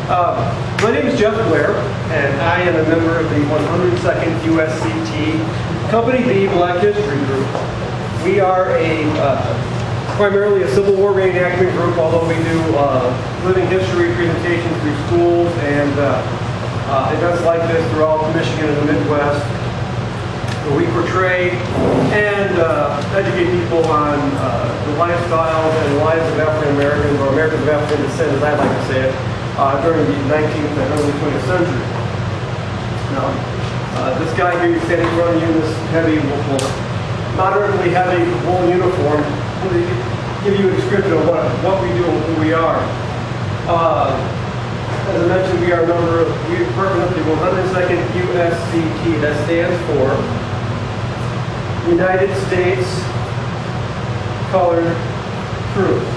My name is Jeff Blair, and I am a member of the 102nd USCT Company B Black History Group. We are primarily a Civil War reenactment group, although we do living history presentations through schools and events like this throughout Michigan and the Midwest, where we portray and educate people on the lifestyles and lives of African Americans, or Americans of African descent, as I like to say it, during the 19th and early 20th century. Now, this guy here standing in front of you in this heavy, moderately heavy wool uniform, will give you a description of what we do and who we are. As I mentioned, we represent the 102nd USCT. That stands for United States Colored Troops.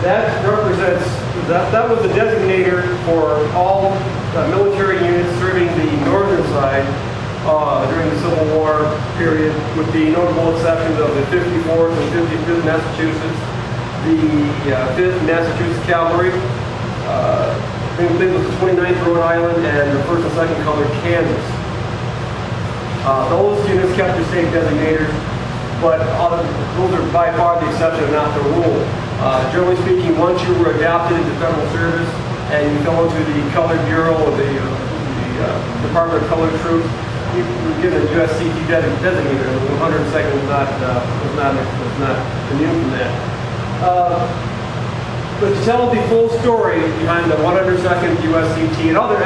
That represents, that was the designator for all military units serving the northern side during the Civil War period, with the notable exceptions of the 54th and 55th Massachusetts, the 5th Massachusetts Cavalry, I think it was the 29th Rhode Island, and the 1st and 2nd Colored Kansas. Those units kept the same designators, but those are by far the exception and not the rule. Generally speaking, once you were adopted into federal service and you fell into the Colored Bureau or the Department of Colored Troops, you were given a USCT designator. The 102nd was not immune from that. But to tell the full story behind the 102nd USCT and other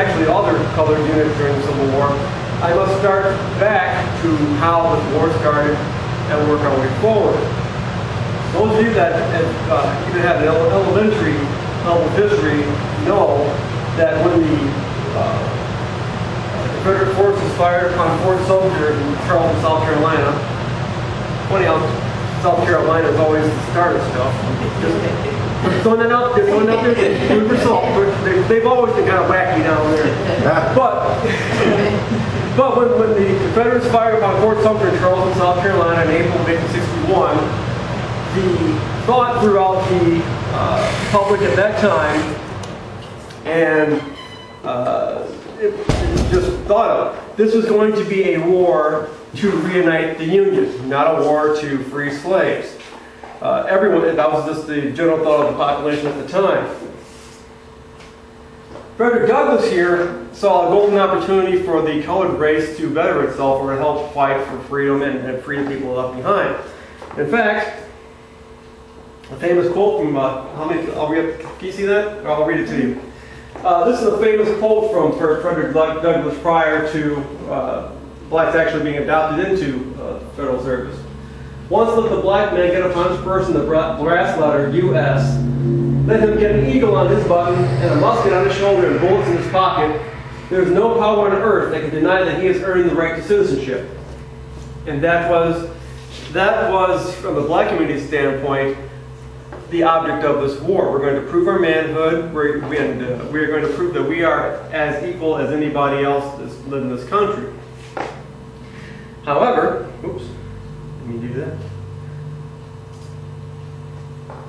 colored units during the Civil War, I must start back to how the war started and work our way forward. Those of you that even had an elementary level of history know that when the Confederate forces fired upon Fort Sumter in Charleston, South Carolina, funny how South Carolina is always the start of stuff. Just throwing that out there, food for salt. They've always been kind of wacky down there. But when the Confederates fired upon Fort Sumter in Charleston, South Carolina in April of 1861, the thought throughout the public at that time, and it just thought of, this was going to be a war to reunite the Union, not a war to free slaves. That was just the general thought of the population at the time. Frederick Douglass here saw a golden opportunity for the colored race to better itself or to help fight for freedom and free the people left behind. In fact, a famous quote from, can you see that? Or I'll read it to you. This is a famous quote from Frederick Douglass prior to blacks actually being adopted into federal service. Once let the black man get upon his person the brass letter U.S., let him get an eagle on his button and a musket on his shoulder and bullets in his pocket. There is no power on earth that can deny that he has earned the right to citizenship. And that was, from the black community standpoint, the object of this war. We're going to prove our manhood. We are going to prove that we are as equal as anybody else that's living in this country. However, oops, let me do that.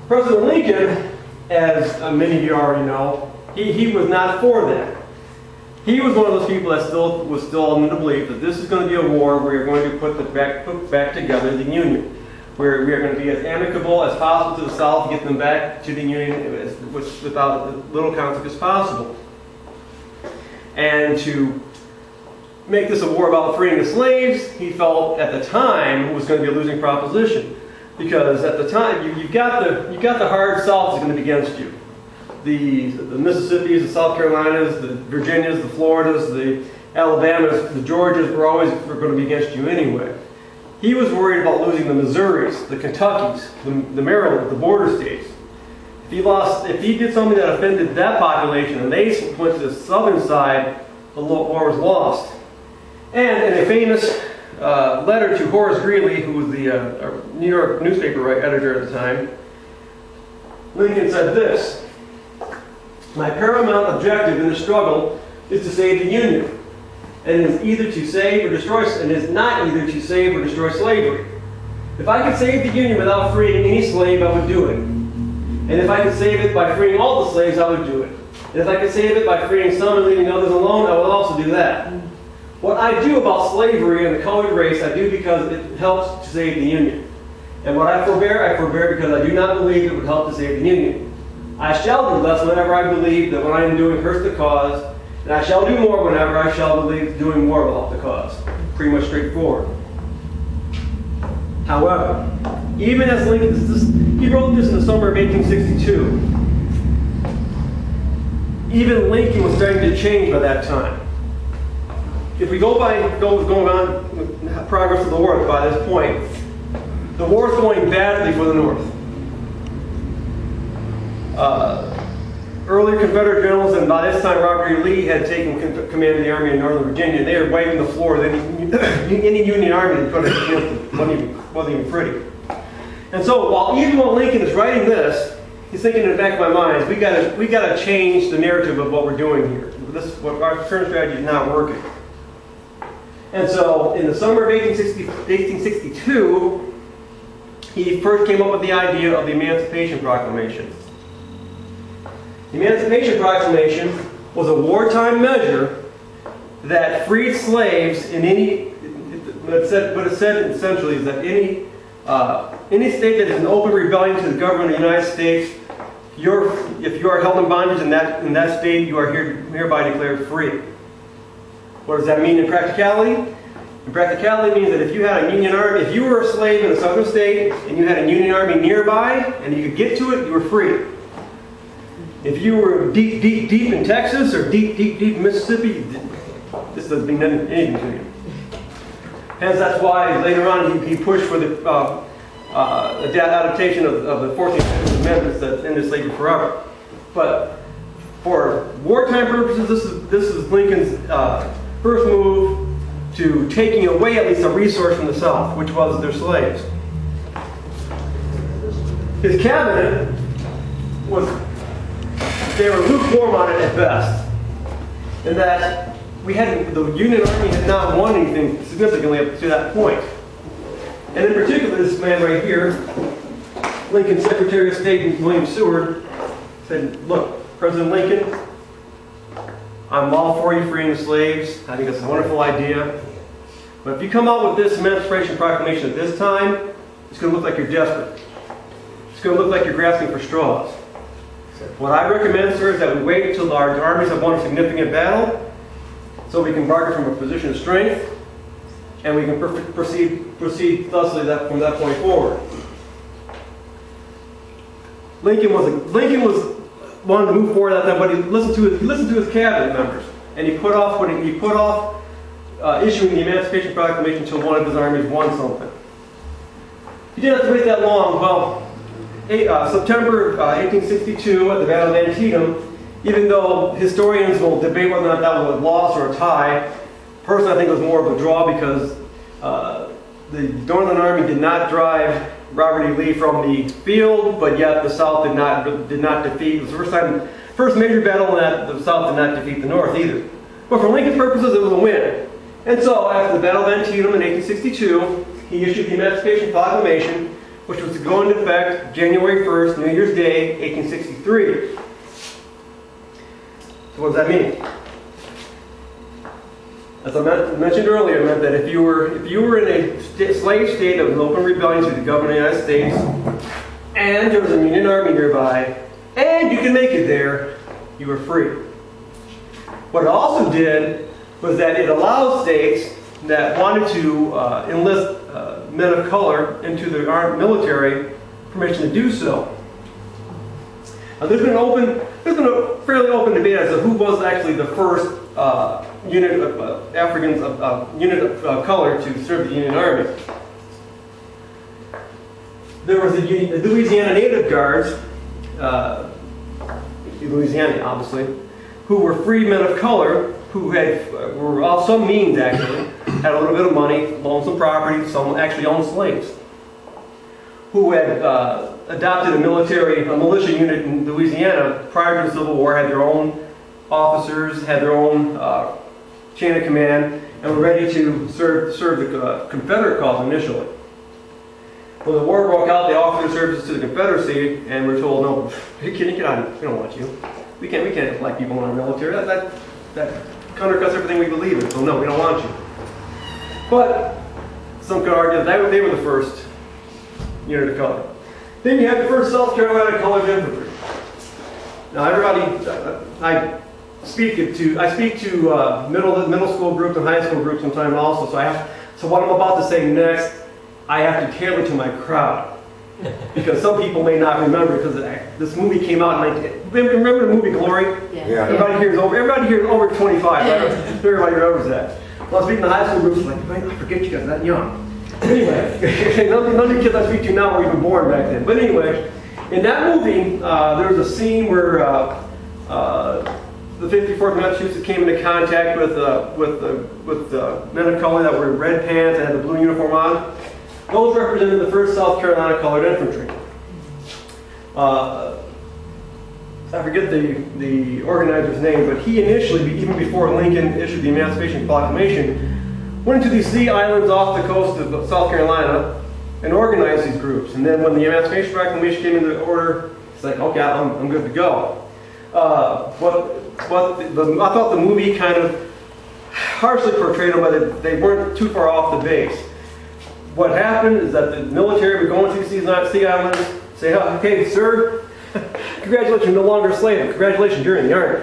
President Lincoln, as many of you already know, he was not for that. He was one of those people that was still in the belief that this is going to be a war where we're going to put back together the Union. Where we are going to be as amicable as possible to the South, get them back to the Union without as little conflict as possible. And to make this a war about freeing the slaves, he felt at the time was going to be a losing proposition. Because at the time, you've got the hard South is going to be against you. The Mississippis, the South Carolinas, the Virginias, the Floridas, the Alabamas, the Georgias were going to be against you anyway. He was worried about losing the Missouris, the Kentuckys, the Maryland, the border states. If he did something that offended that population and they went to the southern side, the war was lost. And in a famous letter to Horace Greeley, who was the New York newspaper editor at the time, Lincoln said this: "My paramount objective in the struggle is to save the Union. And it is either to save or destroy, and is not either to save or destroy slavery. If I could save the Union without freeing any slave, I would do it. And if I could save it by freeing all the slaves, I would do it. And if I could save it by freeing some and leaving others alone, I would also do that. What I do about slavery and the colored race, I do because it helps to save the Union. And what I forbear because I do not believe it would help to save the Union. I shall do less whenever I believe that what I am doing hurts the cause, and I shall do more whenever I shall believe doing more will help the cause. Pretty much straightforward. However, even as Lincoln, he wrote this in the summer of 1862. Even Lincoln was starting to change by that time. If we go by going on progress of the war by this point, the war is going badly for the North. Earlier Confederate generals, and by this time Robert E. Lee had taken command of the Army in Northern Virginia. They were wiping the floor with any Union army that put it against them. Wasn't even pretty. And so, even while Lincoln is writing this, he's thinking in the back of my mind, we got to change the narrative of what we're doing here. What our current strategy is not working. And so, in the summer of 1862, he first came up with the idea of the Emancipation Proclamation. The Emancipation Proclamation was a wartime measure that freed slaves in any, what it said essentially is that any state that is in open rebellion to the government of the United States, if you are held in bondage in that state, you are hereby declared free. What does that mean in practicality? In practicality, it means that if you had a Union army, if you were a slave in a southern state and you had a Union army nearby and you could get to it, you were free. If you were deep in Texas or deep in Mississippi, this doesn't mean anything to you. Hence, that's why later on he pushed for the adaptation of the 14th Amendment that ended slavery forever. But for wartime purposes, this is Lincoln's first move to taking away at least a resource from the South, which was their slaves. His cabinet they were lukewarm on it at best, in that the Union Army had not won anything significantly up to that point. And in particular, this man right here, Lincoln's Secretary of State, William Seward, said, look, President Lincoln, I'm all for you freeing the slaves. I think that's a wonderful idea. But if you come out with this Emancipation Proclamation at this time, it's going to look like you're desperate. It's going to look like you're grasping for straws. What I recommend, sir, is that we wait until our armies have won a significant battle so we can bargain from a position of strength and we can proceed thusly from that point forward. Lincoln wanted to move forward at that time, but he listened to his cabinet members, and he put off issuing the Emancipation Proclamation until one of his armies won something. He didn't have to wait that long. Well, September 1862 at the Battle of Antietam, even though historians will debate whether or not that was a loss or a tie, personally I think it was more of a draw because the Northern Army did not drive Robert E. Lee from the field, but yet the South did not defeat. It was the first major battle that the South did not defeat the North either. But for Lincoln's purposes, it was a win. And so, after the Battle of Antietam in 1862, he issued the Emancipation Proclamation, which was to go into effect January 1st, New Year's Day, 1863. So what does that mean? As I mentioned earlier, it meant that if you were in a slave state of an open rebellion to the government of the United States, and there was a Union Army nearby, and you can make it there, you were free. What it also did was that it allowed states that wanted to enlist men of color into the armed military permission to do so. There's been a fairly open debate as to who was actually the first unit of Africans of color to serve the Union Army. There was the Louisiana Native Guards, Louisiana obviously, who were free men of color who were of some means actually, had a little bit of money, owned some property, some actually owned slaves, who had adopted a militia unit in Louisiana prior to the Civil War, had their own officers, had their own chain of command, and were ready to serve the Confederate cause initially. When the war broke out, they offered their services to the Confederacy, and were told, no, you can't get out of it, we don't want you. we can't have black people in our military. That undercuts everything we believe in. So no, we don't want you. But some could argue that they were the first unit of color. Then you have the first South Carolina Colored Infantry. Now everybody, I speak to middle school groups and high school groups sometimes also. So what I'm about to say next, I have to tailor to my crowd. Because some people may not remember, because this movie came out in 19... Remember the movie Glory? Yeah. Everybody here is over 25. Right? Everybody remembers that. Well, I speak to the high school groups, like, I forget you guys that young. Anyway, none of the kids I speak to now were even born back then. But anyway, in that movie, there was a scene where the 54th Massachusetts came into contact with men of color that were in red pants and had the blue uniform on. Those represented the 1st South Carolina Colored Infantry. I forget the organizer's name, but he initially, even before Lincoln issued the Emancipation Proclamation, went into these sea islands off the coast of South Carolina and organized these groups. And then when the Emancipation Proclamation came into order, it's like, okay, I'm good to go. I thought the movie kind of harshly portrayed them, but they weren't too far off the base. What happened is that the military would go into these sea islands, say, okay, sir, congratulations, you're no longer a slave. Congratulations, you're in the army.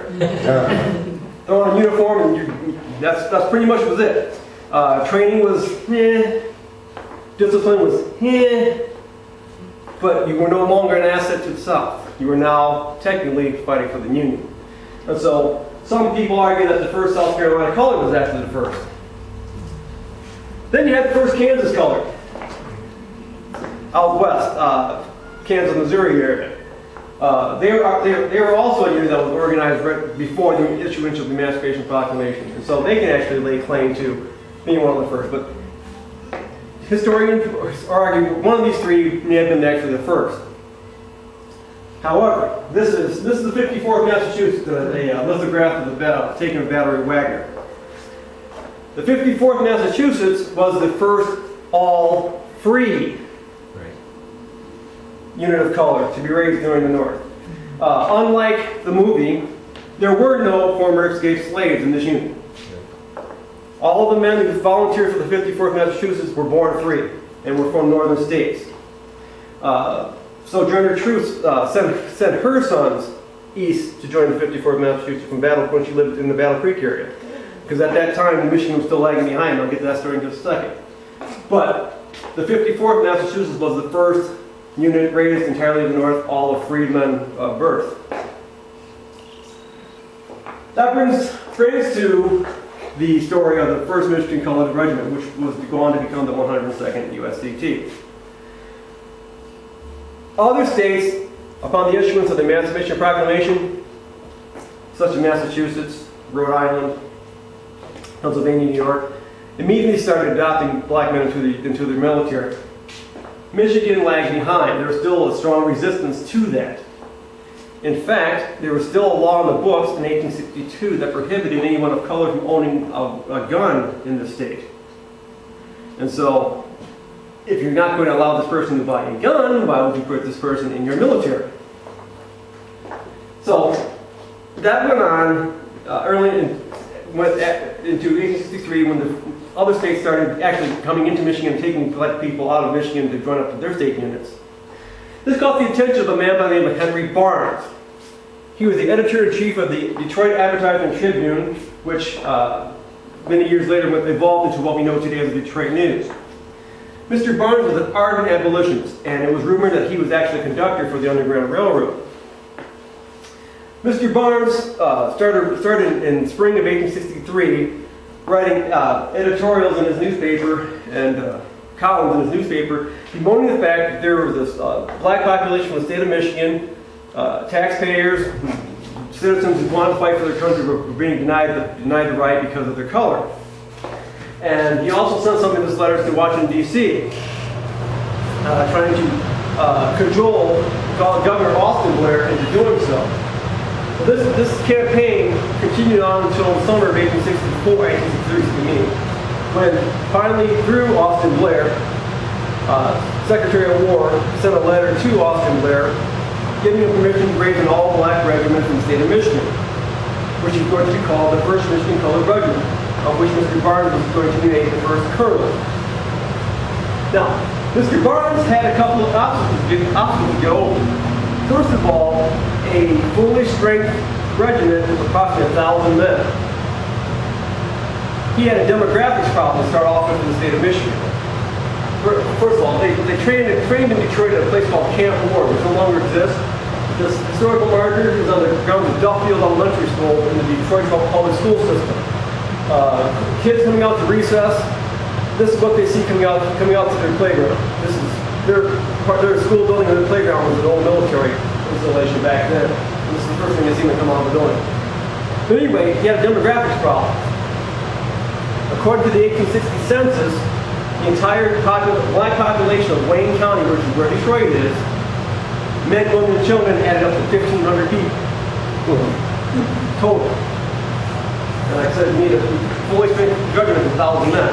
Throw on a uniform, and that's pretty much was it. Training was, discipline was, but you were no longer an asset to the South. You were now technically fighting for the Union. And so some people argue that the 1st South Carolina Colored was actually the first. Then you had the 1st Kansas Colored, out west, Kansas, Missouri area. They were also a unit that was organized right before the issuance of the Emancipation Proclamation. And so they can actually lay claim to being one of the first. But historians argue one of these three may have been actually the first. However, this is the 54th Massachusetts, a lithograph of the taken of Battery Wagner. The 54th Massachusetts was the first all-free unit of color to be raised during the North. Unlike the movie, there were no former escaped slaves in this unit. All of the men who volunteered for the 54th Massachusetts were born free and were from northern states. Sojourner Truth sent her sons east to join the 54th Massachusetts from when she lived in the Battle Creek area. Because at that time, Michigan was still lagging behind. I'll get to that story in just a second. But the 54th Massachusetts was the first unit raised entirely in the North, all of freedmen of birth. That brings to the story of the 1st Michigan Colored Regiment, which was to go on to become the 102nd USCT. Other states, upon the issuance of the Emancipation Proclamation, such as Massachusetts, Rhode Island, Pennsylvania, New York, immediately started adopting black men into their military. Michigan lagged behind. There was still a strong resistance to that. In fact, there was still a law in the books in 1862 that prohibited anyone of color from owning a gun in the state. And so, if you're not going to allow this person to buy a gun, why would you put this person in your military? So, that went on went into 1863 when the other states started actually coming into Michigan and taking black people out of Michigan to join up to their state units. This caught the attention of a man by the name of Henry Barnes. He was the editor-in-chief of the Detroit Advertiser-Tribune, which many years later evolved into what we know today as the Detroit News. Mr. Barnes was an ardent abolitionist, and it was rumored that he was actually a conductor for the Underground Railroad. Mr. Barnes started in spring of 1863 writing editorials in his newspaper and columns in his newspaper bemoaning the fact that there was this black population from the state of Michigan, taxpayers, citizens who wanted to fight for their country were being denied the right because of their color. And he also sent some of his letters to Washington, D.C., trying to cajole Governor Austin Blair into doing so. This campaign continued on until the summer of 1863, when finally, through Austin Blair, Secretary of War sent a letter to Austin Blair giving him permission to raise an all-black regiment in the state of Michigan, which is going to be called the 1st Michigan Colored Regiment, of which Mr. Barnes was going to be made the first colonel. Now, Mr. Barnes had a couple of obstacles to get over. First of all, a fully strength regiment with approximately 1,000 men. He had a demographics problem to start off with in the state of Michigan. First of all, they trained in Detroit at a place called Camp Ward, which no longer exists. This historical marker is on the grounds of Duffield Elementary School in the Detroit public school system. Kids coming out to recess, this is what they see coming out to their playground. This is their school building and their playground was an old military installation back then. This is the first thing they see when they come out of the building. But anyway, he had a demographics problem. According to the 1860 census, the entire black population of Wayne County, which is where Detroit is, men, women, and children added up to 1,500 people. Total. And like I said, you need a fully strength judgment of 1,000 men.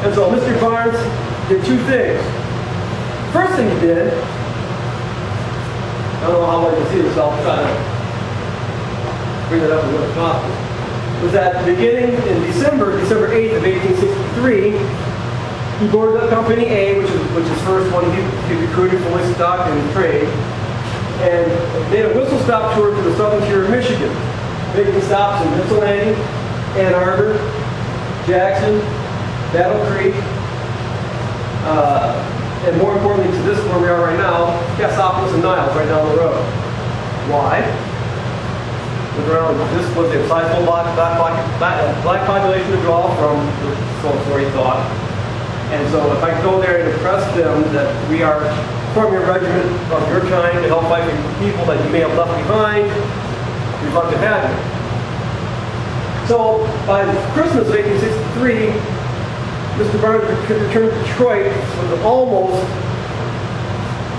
And so Mr. Barnes did two things. First thing he did, I don't know how well you can see this, I'll try to bring it up as much as possible, was that beginning in December 8th of 1863, he boarded up Company A, which is first one he recruited, fully stocked and trained, and made a whistle-stop tour to the southern tier of Michigan, making stops in Ypsilanti, Ann Arbor, Jackson, Battle Creek, and more importantly to this where we are right now, Cassopolis and Niles, right down the road. Why? This was a sizable black population to draw from, so he thought. And so if I go there and impress them that we are forming a regiment of your kind to help fight for people that you may have left behind, we'd love to have you. So by Christmas of 1863, Mr. Barnes returned to Detroit with an almost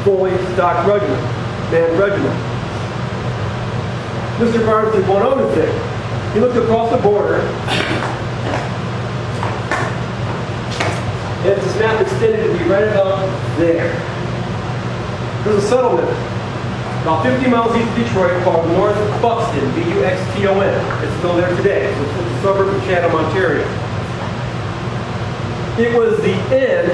fully stocked regiment, manned regiment. Mr. Barnes did one other thing. He looked across the border. And this map extended to be right about there. There's a settlement about 50 miles east of Detroit called North Buxton, B-U-X-T-O-N. It's still there today. It's a suburb of Chatham, Ontario. It was the end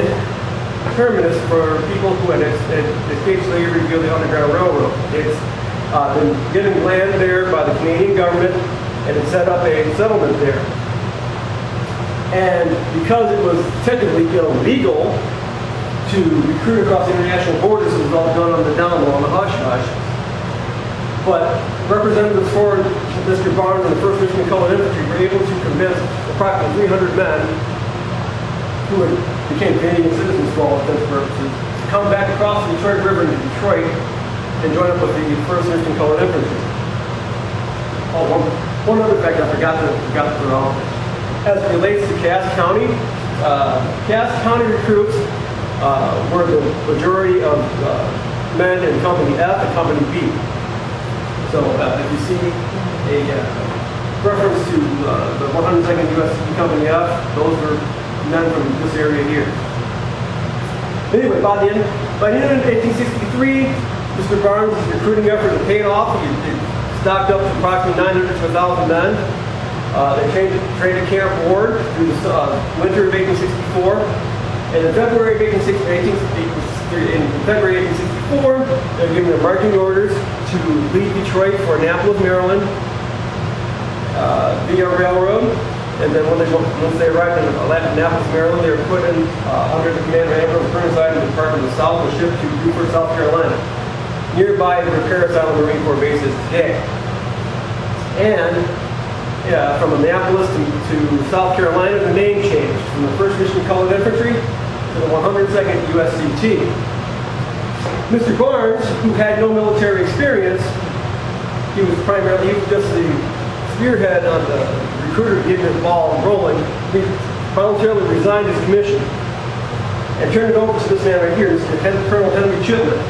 terminus for people who had escaped slavery via the Underground Railroad. It's been given land there by the Canadian government and it set up a settlement there. And because it was technically illegal to recruit across international borders, it was all done on the down low, on the hush-hush. But representatives for Mr. Barnes and the 1st Michigan Colored Infantry were able to convince approximately 300 men who became Canadian citizens for all intents and purposes to come back across the Detroit River into Detroit and join up with the 1st Michigan Colored Infantry. Oh, one other fact I forgot to throw out. As it relates to Cass County, Cass County recruits were the majority of men in Company F and Company B. So if you see a reference to the 102nd U.S. Company F, those were men from this area here. Anyway, by the end of 1863, Mr. Barnes' recruiting effort had paid off. He stocked up to approximately 900 to 1,000 men. They trained at Camp Ward through the winter of 1864. And in February of 1864, they were given their marching orders to leave Detroit for Annapolis, Maryland, via railroad. And then once they arrived in Annapolis, Maryland, they were put in under the command of Ambrose Burnside in the Department of the South and shipped to Beaufort, South Carolina, nearby the Parris Island Marine Corps base is today. And from Annapolis to South Carolina, the name changed from the 1st Michigan Colored Infantry to the 102nd USCT. Mr. Barnes, who had no military experience, he was just the spearhead on the recruiter getting his ball rolling. He voluntarily resigned his commission and turned it over to this man right here, Colonel Henry Chipman.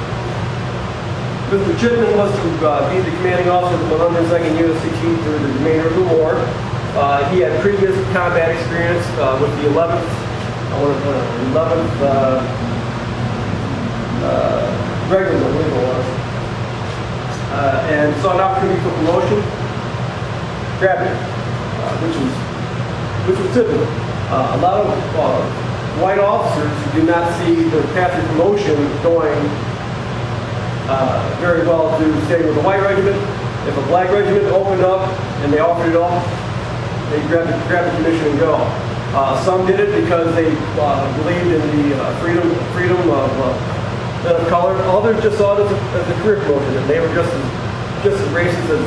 Mr. Chipman was to be the commanding officer of the 102nd USCT through the remainder of the war. He had previous combat experience with the 11th Regiment, I believe it was. they saw an opportunity for promotion, grabbed it, which was typical. A lot of white officers who did not see the path to promotion going very well to stay with the white regiment. If a black regiment opened up and they offered it up, they grabbed the commission and go. Some did it because they believed in the freedom of men of color. Others just saw it as a career promotion, and they were just as racist as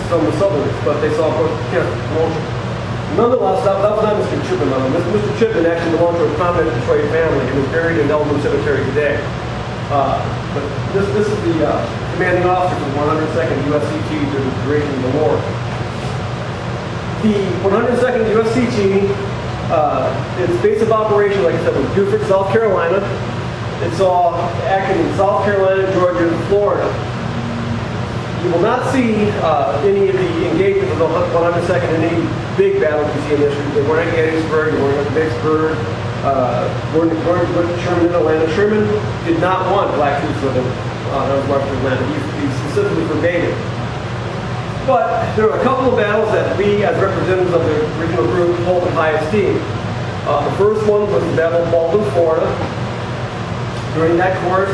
some of the Southerners, but they saw it as a promotion. Nonetheless, that was not Mr. Chipman. Mr. Chipman actually belonged to a prominent Detroit family and is buried in Elmwood Cemetery today. But this is the commanding officer from 102nd USCT during the duration of the war. The 102nd USCT, its base of operation, like I said, was Beaufort, South Carolina. It saw action in South Carolina, Georgia, and Florida. You will not see any of the engagements of the 102nd in any big battles you see in history. They weren't at Gettysburg, they weren't at Vicksburg, weren't Sherman in Atlanta. Sherman did not want black troops with him on his march to Atlanta. He specifically forbade it. But there were a couple of battles that we, as representatives of the regional group, hold in high esteem. The first one was the Battle of Baldwin, Florida. During that course,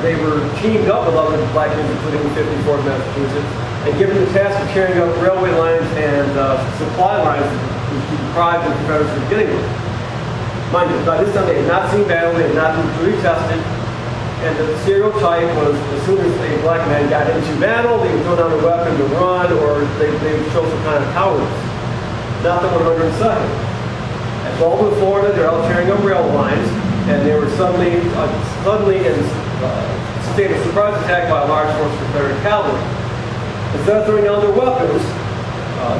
they were teamed up with other black men, including the 54th Massachusetts, and given the task of carrying up railway lines and supply lines to deprive the Confederates of getting them. Mind you, by this time they had not seen battle, they had not been truly tested, and the stereotype was as soon as a black man got into battle, they would throw down their weapon to run, or they would show some kind of cowardice. Not the 102nd. At Baldwin, Florida, they're out tearing up rail lines, and they were suddenly and sustained a surprise attack by a large force of Confederate cavalry. Instead of throwing down their weapons,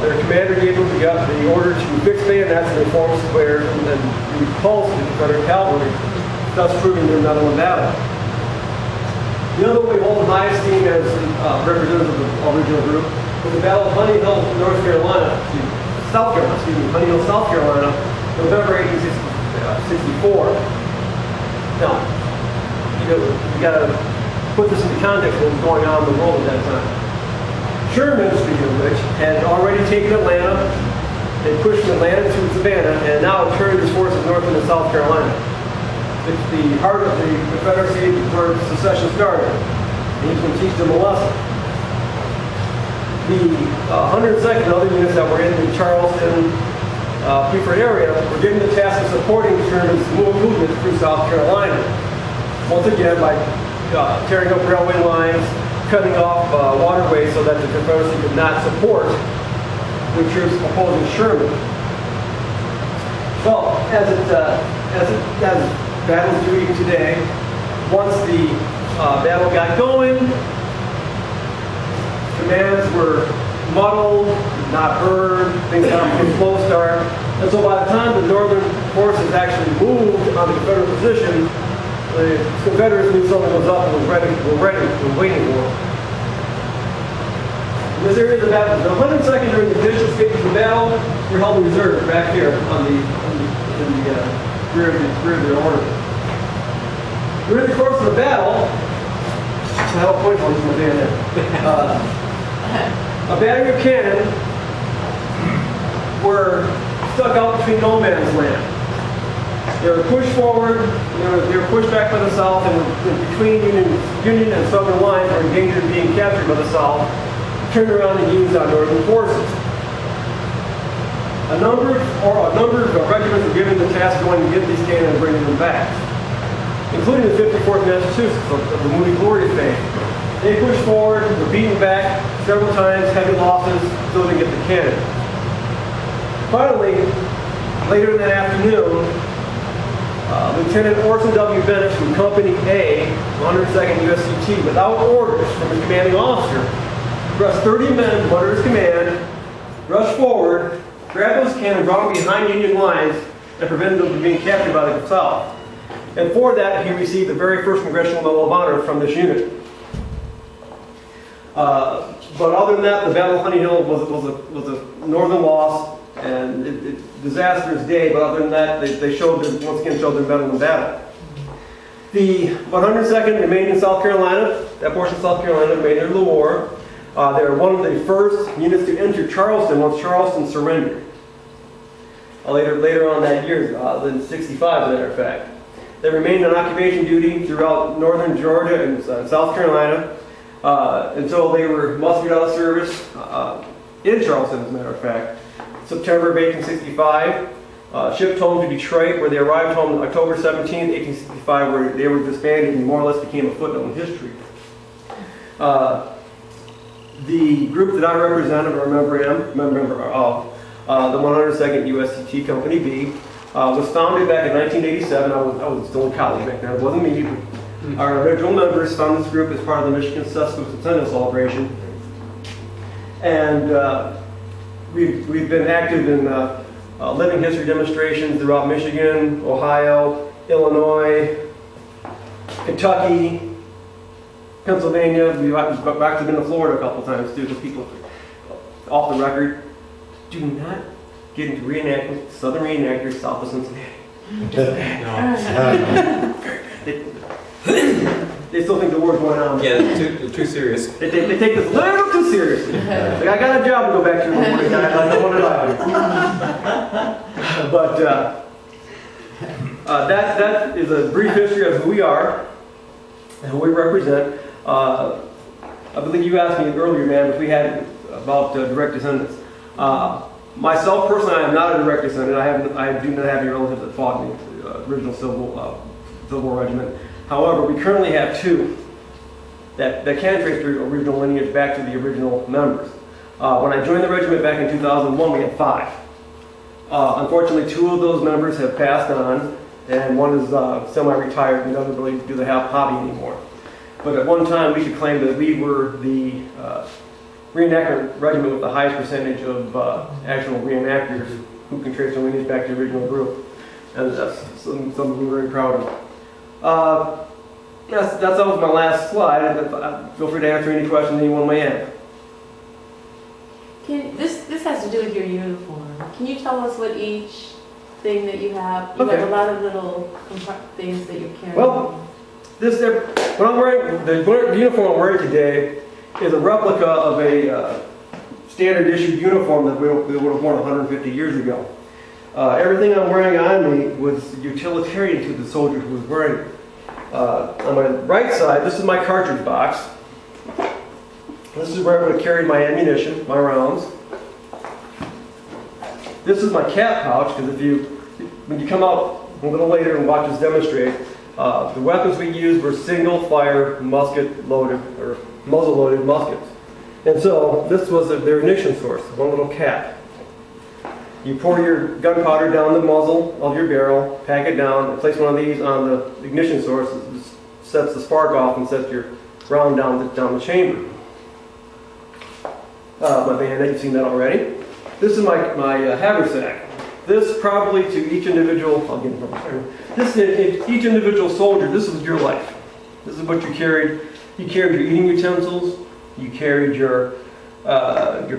their commander gave them the order to fix bayonets and form squares and repulse the Confederate cavalry, thus proving their mettle in battle. The other one we hold in high esteem as representatives of the original group was the Battle of Honey Hill, South Carolina, November 1864. Now, you got to put this into context of what was going on in the world at that time. Sherman, speaking of which, had already taken Atlanta. They pushed from Atlanta to Savannah, and now turned his forces north into South Carolina. It's the heart of the Confederacy where secession started. And he's going to teach them a lesson. The 102nd and other units that were in the Charleston, Beaufort area were given the task of supporting Sherman's movement through South Carolina. Once again, by tearing up railway lines, cutting off waterways so that the Confederacy could not support the troops opposing Sherman. Well, as battles do even today, once the battle got going, commands were muddled, not heard, things got off to a slow start. And so by the time the Northern forces actually moved on the Confederate position, the Confederates knew something was up and were waiting for it. In this area of the battle, the 102nd during the initial stages of the battle were held in reserve back here on the rear of the order. During the course of the battle, I have a point for my bayonet. A battery of cannon were stuck out between no man's land. They were pushed forward, they were pushed back by the South, and were between Union and Southern lines were in danger of being captured by the South, turned around and used on Northern forces. A number of regiments were given the task of going to get these cannons and bringing them back, including the 54th Massachusetts of the Moody Glory fame. They pushed forward, were beaten back several times, heavy losses, so they get the cannon. Finally, later in that afternoon, Lieutenant Orson W. Bennett from Company A, 102nd USCT, without orders from his commanding officer, thrust 30 men under his command, rushed forward, grabbed those cannons, brought them behind Union lines, and prevented them from being captured by the South. And for that, he received the very first Congressional Medal of Honor from this unit. But other than that, the Battle of Honey Hill was a northern loss and disastrous day. But other than that, they once again showed their mettle in battle. The 102nd remained in South Carolina. That portion of South Carolina remained under the war. They were one of the first units to enter Charleston once Charleston surrendered. Later on that year, in '65, as a matter of fact. They remained on occupation duty throughout northern Georgia and South Carolina until they were mustered out of service in Charleston, as a matter of fact. September of 1865, shipped home to Detroit, where they arrived home October 17, 1865, where they were disbanded and more or less became a footnote in history. The group that I represented, or member of, the 102nd USCT Company B, was founded back in 1987. I was still in college back then. It wasn't me. But our original members founded this group as part of the Michigan Sesquicentennial Celebration. And we've been active in living history demonstrations throughout Michigan, Ohio, Illinois, Kentucky, Pennsylvania. We've actually been to Florida a couple times too. So people, off the record, do not get into reenactment, Southern reenactors south of Cincinnati. They still think the war's going on. Yeah, too serious. They take this a little too seriously. Like, I got a job to go back to in the morning, guys. I don't want to die. But that is a brief history of who we are and who we represent. I believe you asked me earlier, man, if we had about direct descendants. Myself personally, I am not a direct descendant. I do not have any relatives that fought in the original Civil War regiment. However, we currently have two that can trace their original lineage back to the original members. When I joined the regiment back in 2001, we had 5. Unfortunately, 2 of those members have passed on, and one is semi-retired and doesn't really do the hobby anymore. But at one time, we could claim that we were the reenactment regiment with the highest percentage of actual reenactors who can trace their lineage back to the original group. And that's something we're very proud of. That was my last slide. Feel free to answer any questions anyone may have. This has to do with your uniform. Can you tell us what each thing that you have? You Okay. have a lot of little things that you're carrying. Well, what I'm wearing, the uniform I'm wearing today is a replica of a standard issue uniform that we would have worn 150 years ago. Everything I'm wearing on me was utilitarian to the soldier who was wearing it. On my right side, this is my cartridge box. This is where I would have carried my ammunition, my rounds. This is my cap pouch, because when you come out a little later and watch us demonstrate, the weapons we used were single-fire musket-loaded, or muzzle-loaded muskets. And so this was their ignition source, one little cap. You pour your gunpowder down the muzzle of your barrel, pack it down, and place one of these on the ignition source. It sets the spark off and sets your round down the chamber. My bayonet, you've seen that already. This is my haversack. This probably to each individual, I'll get it from each individual soldier, this was your life. This is what you carried. You carried your eating utensils. You carried your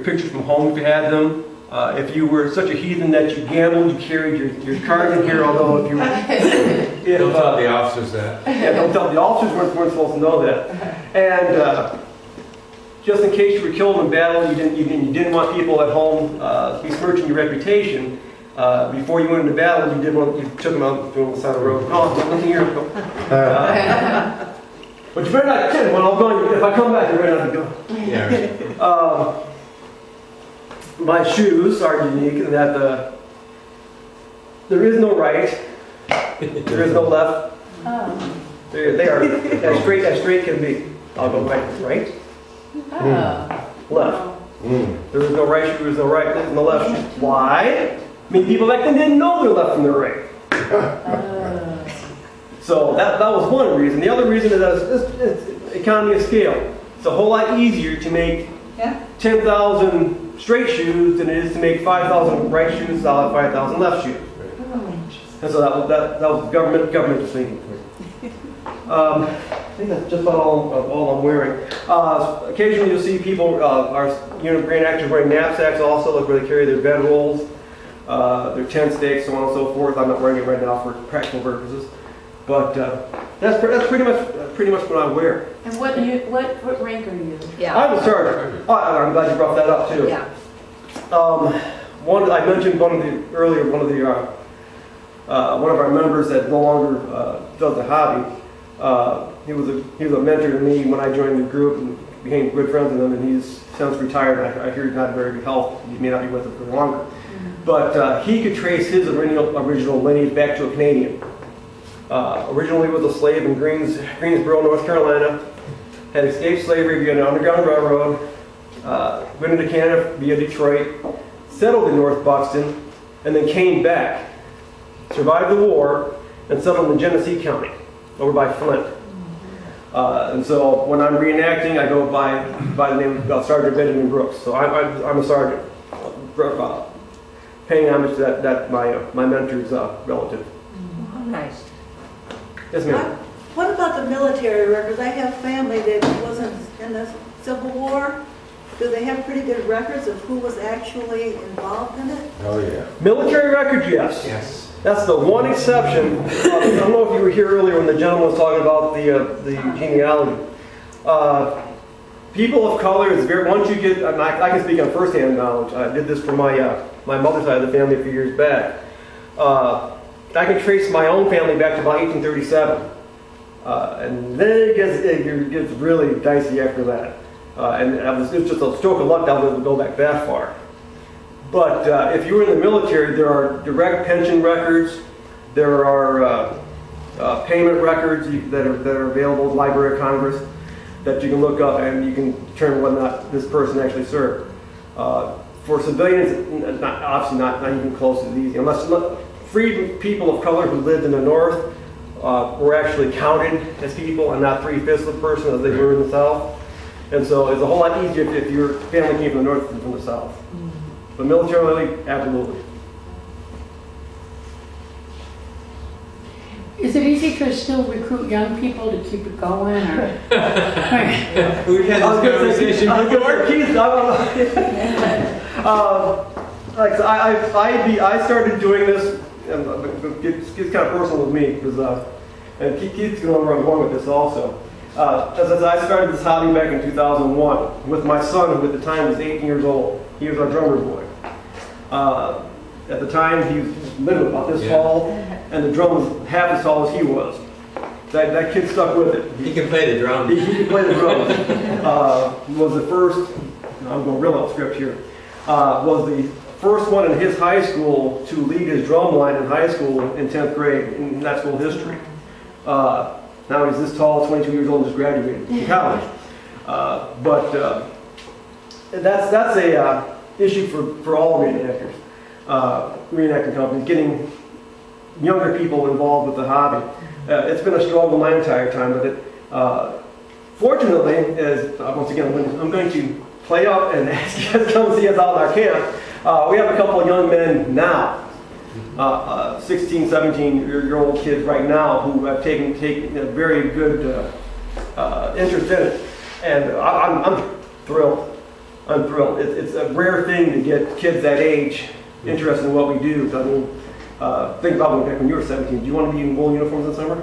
pictures from home if you had them. If you were such a heathen that you gambled, you carried your cards in here, although if you were... Don't tell the officers that. Yeah, don't tell. The officers weren't supposed to know that. And just in case you were killed in battle, you didn't want people at home besmirching your reputation. Before you went into battle, you took them out on the side of the road. Oh, nothing here. But you better not kill when I'm going. If I come back, you better not go. Yeah. My shoes are unique in that there is no right, there is no left. Oh. They are as straight can be. I'll go right, Oh. left. There is no right shoe, there is no right, there is no left shoe. Why? I mean, people back then didn't know their left from their right. So that was one reason. The other reason is that it's economy of scale. It's a whole lot easier to make 10,000 straight shoes than it is to make 5,000 right shoes out of 5,000 left shoes. And so that was government thinking. I think that's just about all I'm wearing. Occasionally you'll see people, our reenactors wearing knapsacks also, like where they carry their bedrolls, their tent stakes, so on and so forth. I'm not wearing it right now for practical purposes. But that's pretty much what I wear. And what rank are you? I'm a sergeant. Oh, I'm glad you brought that up too. Yeah. I mentioned one of our members that no longer does the hobby. He was a mentor to me when I joined the group and became good friends with him. And he's since retired. I hear he's not in very good health. He may not be with us for longer. But he could trace his original lineage back to a Canadian. Originally was a slave in Greensboro, North Carolina. Had escaped slavery via an underground railroad. Went into Canada via Detroit. Settled in North Buxton, and then came back. Survived the war and settled in Genesee County, over by Flint. And so when I'm reenacting, I go by the name of Sergeant Benjamin Brooks. So I'm a sergeant, paying homage to that my mentor's relative. Nice. Yes, ma'am. What about the military records? I have family that wasn't in the Civil War. Do they have pretty good records of who was actually involved in it? Oh, yeah. Military records, yes. Yes. That's the one exception. I don't know if you were here earlier when the gentleman was talking about the genealogy. People of color is very, once you get, I can speak on firsthand knowledge. I did this for my mother's side of the family a few years back. I can trace my own family back to about 1837. And then it gets really dicey after that. And it's just a stroke of luck that I was able to go back that far. But if you were in the military, there are direct pension records. There are payment records that are available at the Library of Congress that you can look up and you can determine whether or not this person actually served. For civilians, obviously not even close to easy. Unless free people of color who lived in the North were actually counted as people and not 3/5 of the person as they were in the South. And so it's a whole lot easier if your family came from the North than from the South. But militarily, absolutely. Is it easy to still recruit young people to keep it going, or? We've had this conversation before. Keith, I started doing this, and it's kind of personal with me, because and Keith's going to know where I'm going with this also. As I started this hobby back in 2001 with my son, who at the time was 18 years old. He was our drummer boy. At the time, he lived about this tall, and the drum was half as tall as he was. That kid stuck with it. He can play the drums. He could play the drums. Was the first, I'm going real off script here, was the first one in his high school to lead his drum line in high school in 10th grade in that school history. Now he's this tall, 22 years old, and just graduated from college. That's a issue for all reenactors, reenacting companies, getting younger people involved with the hobby. It's been a struggle my entire time with it. Fortunately, once again, I'm going to play up and ask you guys to come see us out in our camp. We have a couple of young men now, 16, 17-year-old kids right now who have taken a very good interest in it. And I'm thrilled. I'm thrilled. It's a rare thing to get kids that age interested in what we do. So, I mean, think about when you were 17. Do you want to be in wool uniforms in summer?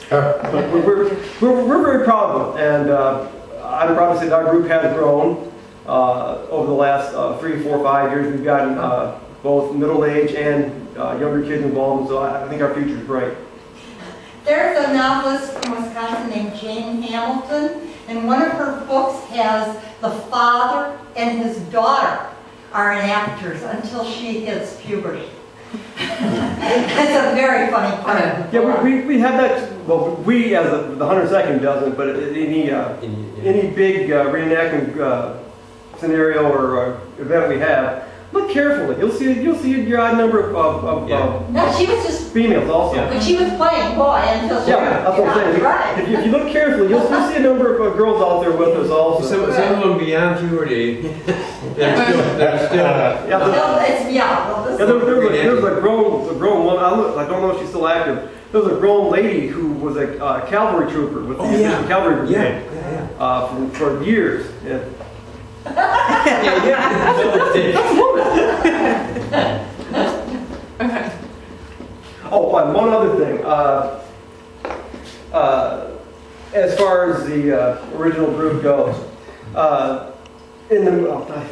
But we're very proud of them. And I'm proud to say that our group has grown over the last 3, 4, 5 years. We've gotten both middle-aged and younger kids involved. So I think our future is bright. There's a novelist from Wisconsin named Jane Hamilton, and one of her books has the father and his daughter are actors until she hits puberty. It's a very funny part. Yeah, we had that. Well, we as the 102nd doesn't, but any big reenactment scenario or event we have, look carefully. You'll see your odd number of No, she was just, females also. Yeah. but she was playing boy until she Yeah, that's what I'm saying. right. If you look carefully, you'll see a number of girls out there with us also. Some of them beyond puberty, they're still. Yeah, No, it's, well, this there was a grown woman. I don't know if she's still active. There was a grown lady who was a cavalry trooper with the official cavalry brigade for years. Yeah. Oh, and one other thing. As far as the original group goes, in the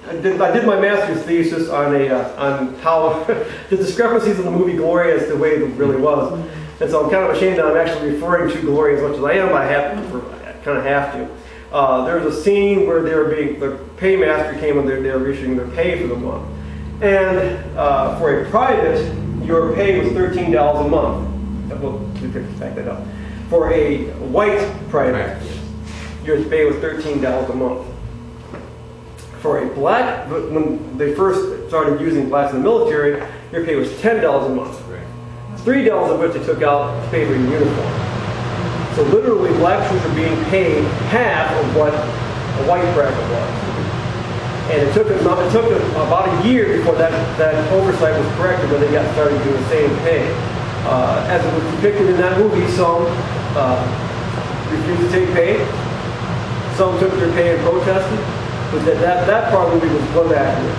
I did my master's thesis on how the discrepancies in the movie Gloria as to the way it really was, and so I'm kind of ashamed that I'm actually referring to Gloria as much as I am. But I kind of have to. There was a scene where the paymaster came and they were issuing their pay for the month, and for a private, your pay was $13 a month. Well, we could back that up. For a white private, your pay was $13 a month. For a black, when they first started using blacks in the military, your pay was $10 a month. $3 of which they took out to pay for your uniform. So literally, black troops are being paid half of what a white private was. And it took about a year before that oversight was corrected when they got started doing the same pay. As it was depicted in that movie, some refused to take pay, some took their pay and protested, but that part of the movie was accurate.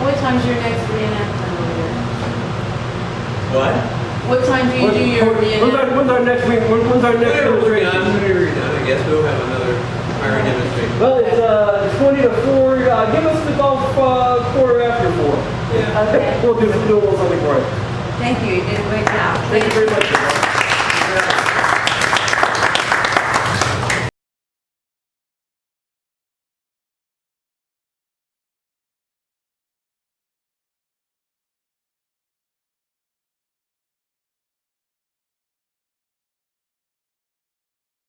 What time's your next reenactment over there? What? What time do you do your reenactment? When's our next week? When's our next Whenever we're demonstration? done, whenever you're done, I guess we'll have another fire demonstration. Well, it's 20 to 4. Give us the golf quarter after 4. Yeah. Okay. We'll do a little something for it. Thank you, you did a great job. Thank you very much.